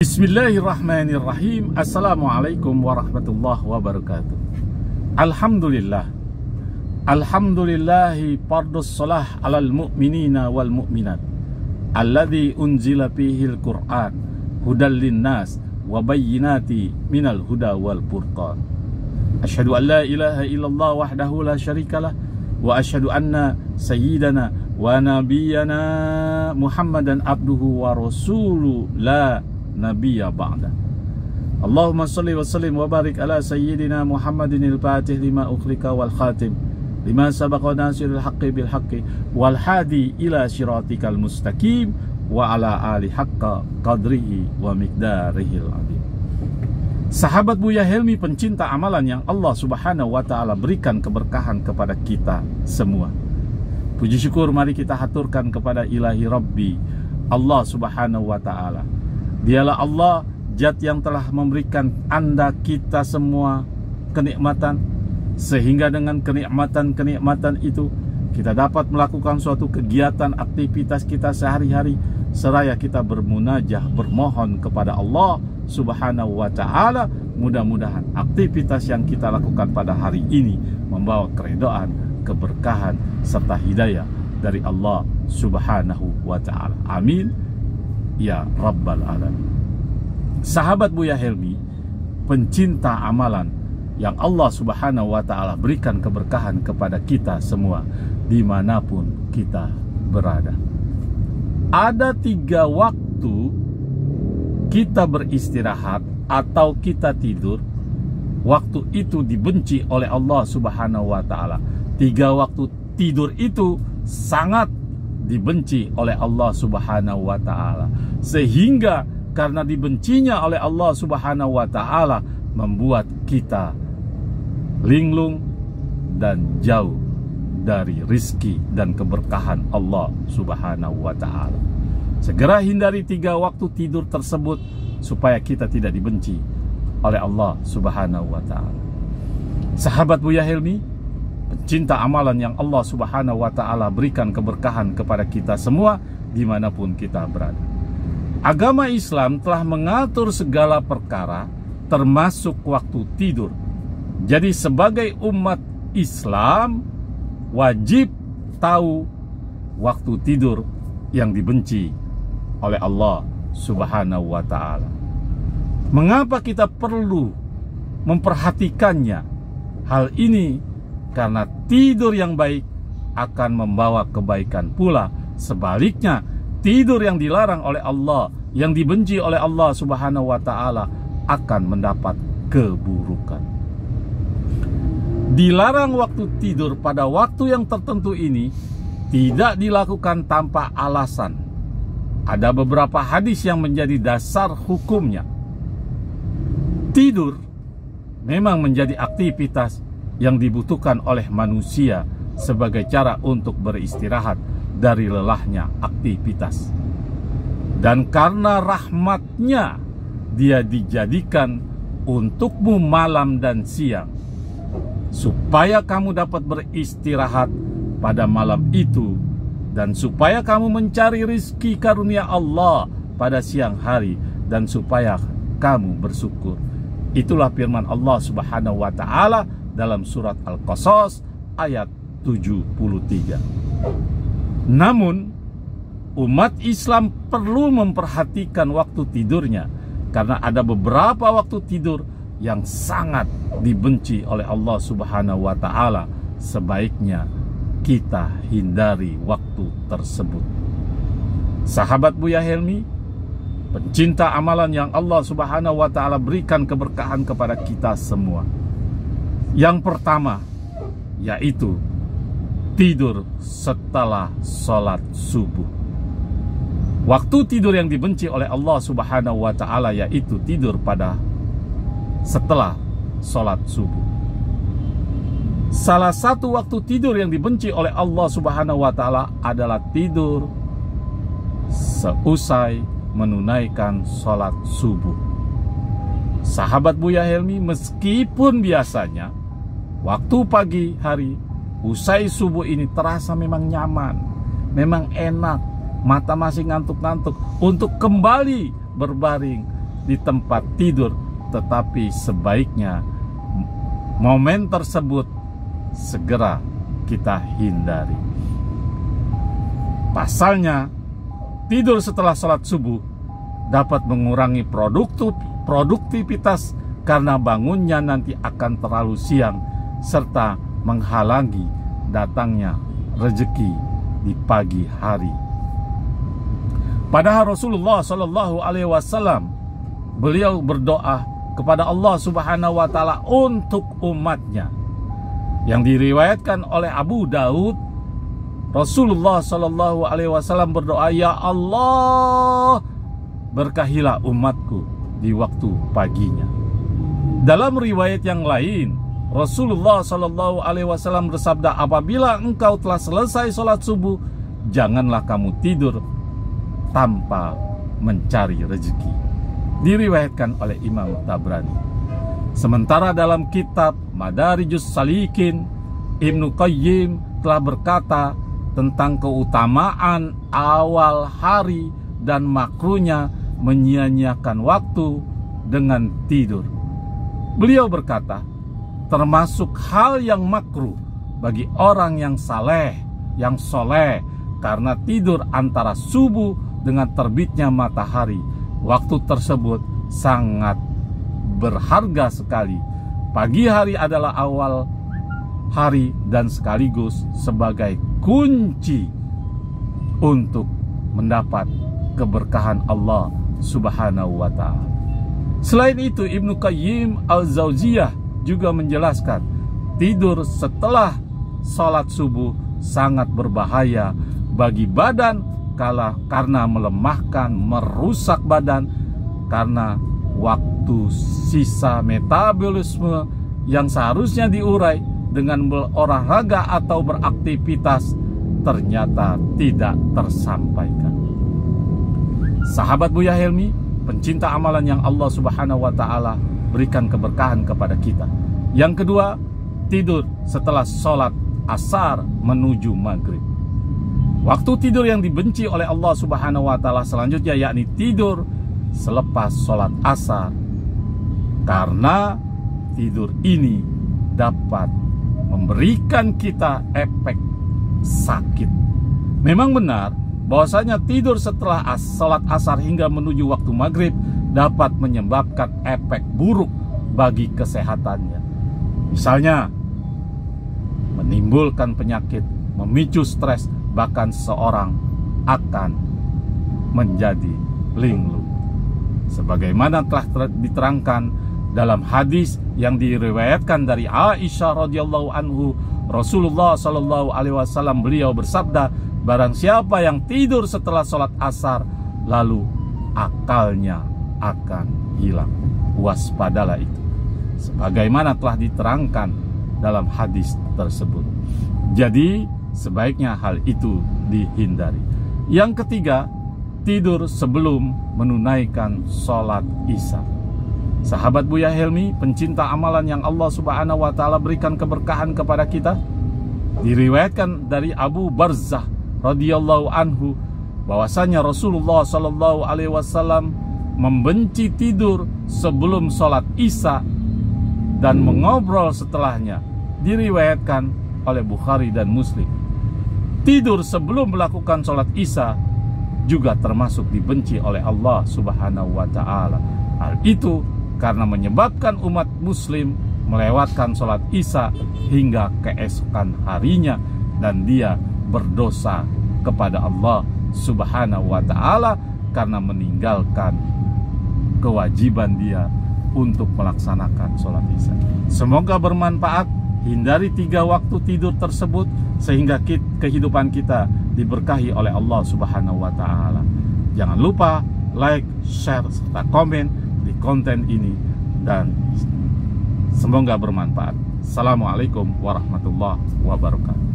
Bismillahirrahmanirrahim. Assalamualaikum warahmatullahi wabarakatuh. Alhamdulillah. Alhamdulillahi fardus salah alal mu'minina wal mu'minat alladhi unzila fihil Qur'an hudal linnas wa bayyinati minal huda wal furqan. Asyhadu an la ilaha illallah wahdahu la syarikalah wa asyhadu anna sayyidana wa nabiyyana Muhammadan abduhu wa rasuluhu la nabiyya ba'da. Allahumma salli wa sallim wa barik ala sayyidina Muhammadin al-fatih lima ukhlika wal khatim lima sabaqa nasirul haqqi bil haqqi wal hadi ila siratikal mustaqim wa ala ali haqqa qadrihi wa miqdarihil azim. Sahabat Buya Helmi, pencinta amalan yang Allah subhanahu wa ta'ala berikan keberkahan kepada kita semua. Puji syukur mari kita haturkan kepada ilahi Rabbi Allah subhanahu wa ta'ala. Dialah Allah, Zat yang telah memberikan Anda kita semua kenikmatan, sehingga dengan kenikmatan-kenikmatan itu kita dapat melakukan suatu kegiatan aktivitas kita sehari-hari, seraya kita bermunajah, bermohon kepada Allah subhanahu wa ta'ala. Mudah-mudahan aktivitas yang kita lakukan pada hari ini membawa keridhaan, keberkahan, serta hidayah dari Allah subhanahu wa ta'ala. Amin ya Rabbal Alamin. Sahabat Buya Helmi, pencinta amalan yang Allah subhanahu wa ta'ala berikan keberkahan kepada kita semua dimanapun kita berada. Ada 3 waktu kita beristirahat atau kita tidur. Waktu itu dibenci oleh Allah subhanahu wa ta'ala. 3 waktu tidur itu sangat dibenci oleh Allah subhanahu wa ta'ala, sehingga karena dibencinya oleh Allah subhanahu wa ta'ala membuat kita linglung dan jauh dari rizki dan keberkahan Allah subhanahu wa ta'ala. Segera hindari 3 waktu tidur tersebut supaya kita tidak dibenci oleh Allah subhanahu wa ta'ala. Sahabat Buya Helmi, pencinta amalan yang Allah subhanahu wa ta'ala berikan keberkahan kepada kita semua dimanapun kita berada. Agama Islam telah mengatur segala perkara termasuk waktu tidur. Jadi sebagai umat Islam wajib tahu waktu tidur yang dibenci oleh Allah subhanahu wa ta'ala. Mengapa kita perlu memperhatikannya? Hal ini karena tidur yang baik akan membawa kebaikan pula. Sebaliknya, tidur yang dilarang oleh Allah, yang dibenci oleh Allah subhanahu wa ta'ala akan mendapat keburukan. Dilarang waktu tidur pada waktu yang tertentu ini tidak dilakukan tanpa alasan. Ada beberapa hadis yang menjadi dasar hukumnya. Tidur memang menjadi aktivitas yang dibutuhkan oleh manusia sebagai cara untuk beristirahat dari lelahnya aktivitas. Dan karena rahmatnya, dia dijadikan untukmu malam dan siang, supaya kamu dapat beristirahat pada malam itu, dan supaya kamu mencari rizki karunia Allah pada siang hari, dan supaya kamu bersyukur. Itulah firman Allah subhanahu wa ta'ala dalam surat Al-Qasas ayat 73. Namun umat Islam perlu memperhatikan waktu tidurnya, karena ada beberapa waktu tidur yang sangat dibenci oleh Allah subhanahu wa ta'ala. Sebaiknya kita hindari waktu tersebut. Sahabat Buya Helmi, pencinta amalan yang Allah subhanahu wa ta'ala berikan keberkahan kepada kita semua. Yang pertama yaitu tidur setelah sholat subuh. Waktu tidur yang dibenci oleh Allah subhanahu wa ta'ala yaitu tidur pada setelah sholat subuh. Salah satu waktu tidur yang dibenci oleh Allah subhanahu wa ta'ala adalah tidur seusai menunaikan sholat subuh. Sahabat Buya Helmi, meskipun biasanya waktu pagi hari usai subuh ini terasa memang nyaman, memang enak, mata masih ngantuk-ngantuk, untuk kembali berbaring di tempat tidur, tetapi sebaiknya momen tersebut segera kita hindari. Pasalnya, tidur setelah sholat subuh dapat mengurangi produktivitas karena bangunnya nanti akan terlalu siang, serta menghalangi datangnya rezeki di pagi hari. Padahal Rasulullah Shallallahu Alaihi Wasallam, beliau berdoa kepada Allah Subhanahu Wa Taala untuk umatnya. Yang diriwayatkan oleh Abu Daud, Rasulullah Shallallahu Alaihi Wasallam berdoa, "Ya Allah, berkahilah umatku di waktu paginya." Dalam riwayat yang lain, Rasulullah Shallallahu Alaihi Wasallam bersabda, "Apabila engkau telah selesai sholat subuh, janganlah kamu tidur tanpa mencari rezeki." Diriwayatkan oleh Imam Tabrani. Sementara dalam kitab Madarijus Salikin, Ibnu Qayyim telah berkata tentang keutamaan awal hari dan makruhnya menyia-nyiakan waktu dengan tidur. Beliau berkata, termasuk hal yang makruh bagi orang yang saleh, yang soleh, karena tidur antara subuh dengan terbitnya matahari. Waktu tersebut sangat berharga sekali. Pagi hari adalah awal hari dan sekaligus sebagai kunci untuk mendapat keberkahan Allah Subhanahu wa Ta'ala. Selain itu, Ibnu Qayyim Al-Jauziyah juga menjelaskan, tidur setelah sholat subuh sangat berbahaya bagi badan karena melemahkan, merusak badan, karena waktu sisa metabolisme yang seharusnya diurai dengan berolahraga atau beraktivitas ternyata tidak tersampaikan. Sahabat Buya Helmi, pencinta amalan yang Allah Subhanahu wa Ta'ala berikan keberkahan kepada kita. Yang kedua, tidur setelah sholat asar menuju maghrib. Waktu tidur yang dibenci oleh Allah Subhanahu wa Ta'ala selanjutnya yakni tidur selepas sholat asar, karena tidur ini dapat memberikan kita efek sakit. Memang benar bahwasanya tidur setelah sholat asar hingga menuju waktu maghrib dapat menyebabkan efek buruk bagi kesehatannya. Misalnya menimbulkan penyakit, memicu stres, bahkan seorang akan menjadi linglung. Sebagaimana telah diterangkan dalam hadis yang diriwayatkan dari Aisyah radhiyallahu anhu, Rasulullah Shallallahu Alaihi Wasallam beliau bersabda, barang siapa yang tidur setelah sholat asar lalu akalnya akan hilang, waspadalah itu. Sebagaimana telah diterangkan dalam hadis tersebut. Jadi sebaiknya hal itu dihindari. Yang ketiga, tidur sebelum menunaikan sholat isya. Sahabat Buya Helmi, pencinta amalan yang Allah Subhanahu wa Ta'ala berikan keberkahan kepada kita, diriwayatkan dari Abu Barzah radhiyallahu anhu bahwasanya Rasulullah Shallallahu Alaihi Wasallam membenci tidur sebelum sholat isya dan mengobrol setelahnya. Diriwayatkan oleh Bukhari dan Muslim. Tidur sebelum melakukan sholat isya juga termasuk dibenci oleh Allah Subhanahu wa Ta'ala. Hal itu karena menyebabkan umat muslim melewatkan sholat isya hingga keesokan harinya, dan dia berdosa kepada Allah Subhanahu wa Ta'ala karena meninggalkan kewajiban dia untuk melaksanakan sholat isya. Semoga bermanfaat. Hindari 3 waktu tidur tersebut sehingga kehidupan kita diberkahi oleh Allah Subhanahu wa Ta'ala. Jangan lupa like, share, serta komen di konten ini, dan semoga bermanfaat. Assalamualaikum warahmatullahi wabarakatuh.